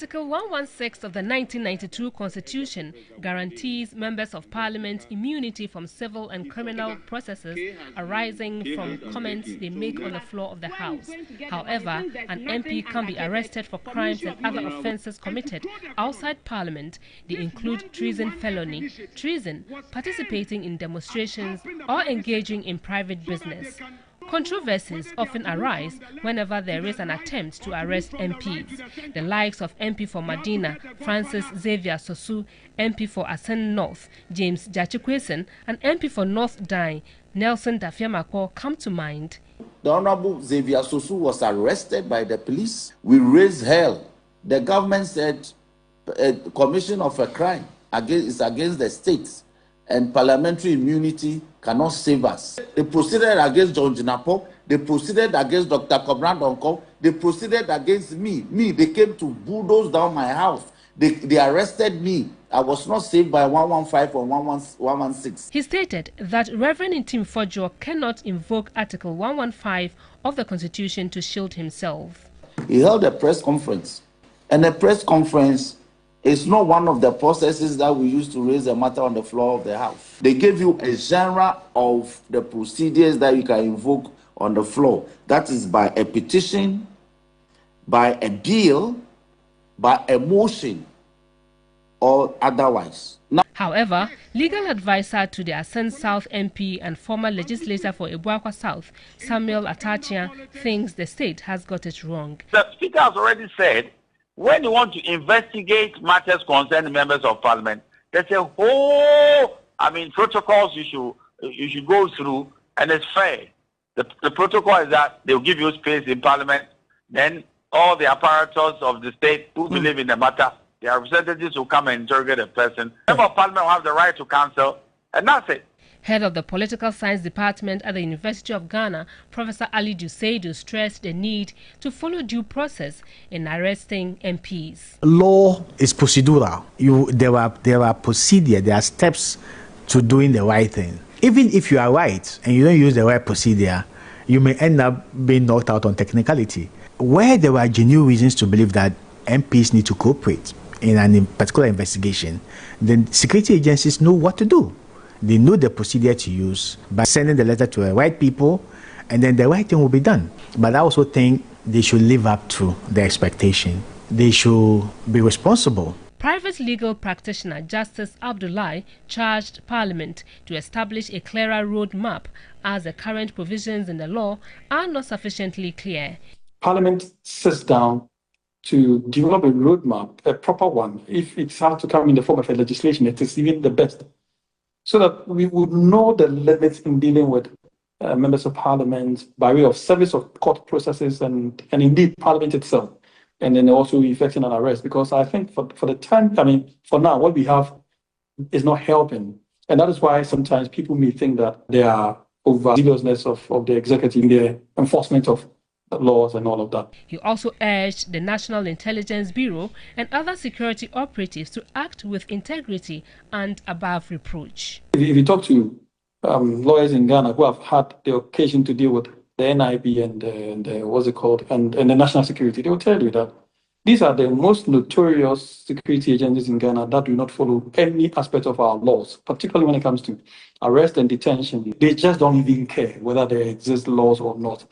Article 116 of the 1992 Constitution guarantees members of Parliament immunity from civil and criminal processes arising from comments they make on the floor of the House. However, an MP can be arrested for crimes and other offences committed outside Parliament. They include treason felony, treason, participating in demonstrations, or engaging in private business. Controversies often arise whenever there is an attempt to arrest MPs. The likes of MP for Medina, Francis Xavier Sosu, MP for Asen North, James Jachikwesen, and MP for North Dine, Nelson Dafiamako, come to mind. The Honorable Xavier Sosu was arrested by the police. We raised hell. The government said a commission of a crime is against the states, and parliamentary immunity cannot save us. They proceeded against John Jinapo. They proceeded against Dr. Kobran Donko. They proceeded against me. They came to bulldoze down my house. They arrested me. I was not saved by 115 or 116. He stated that Reverend Intim Fojo cannot invoke Article 115 of the Constitution to shield himself. He held a press conference, and a press conference is not one of the processes that we use to raise a matter on the floor of the House. They gave you a genre of the procedures that you can invoke on the floor. That is by a petition, by a bill, by a motion, or otherwise. Now, however, legal advisor to the Asen South MP and former legislator for Ebuakwa South, Samuel Atachia, thinks the state has got it wrong. The Speaker has already said, when you want to investigate matters concerning members of Parliament, there's a whole, protocols you should go through, and it's fair. The protocol is that they'll give you space in Parliament, then all the apparatus of the state who believe in the matter, their representatives will come and interrogate a person. Member of Parliament will have the right to counsel, and that's it. Head of the Political Science Department at the University of Ghana, Professor Ali Duseidu, stressed the need to follow due process in arresting MPs. Law is procedural. There are procedure, there are steps to doing the right thing. Even if you are right and you don't use the right procedure, you may end up being knocked out on technicality. Where there are genuine reasons to believe that MPs need to cooperate in a particular investigation, then security agencies know what to do. They know the procedure to use by sending the letter to the right people, and then the right thing will be done. But I also think they should live up to the expectation. They should be responsible. Private legal practitioner Justice Abdullahi charged Parliament to establish a clearer roadmap as the current provisions in the law are not sufficiently clear. Parliament sits down to develop a roadmap, a proper one. If it has to come in the form of a legislation, it is even the best, so that we would know the limits in dealing with members of Parliament by way of service of court processes and indeed Parliament itself, and then also effecting an arrest. Because I think for the time, for now, what we have is not helping. And that is why sometimes people may think that they are over-zealousness of the executive in the enforcement of laws and all of that. He also urged the National Intelligence Bureau and other security operatives to act with integrity and above reproach. If you talk to lawyers in Ghana who have had the occasion to deal with the NIB and the national security, they will tell you that these are the most notorious security agencies in Ghana that do not follow any aspect of our laws, particularly when it comes to arrest and detention. They just don't even care whether there exist laws or not.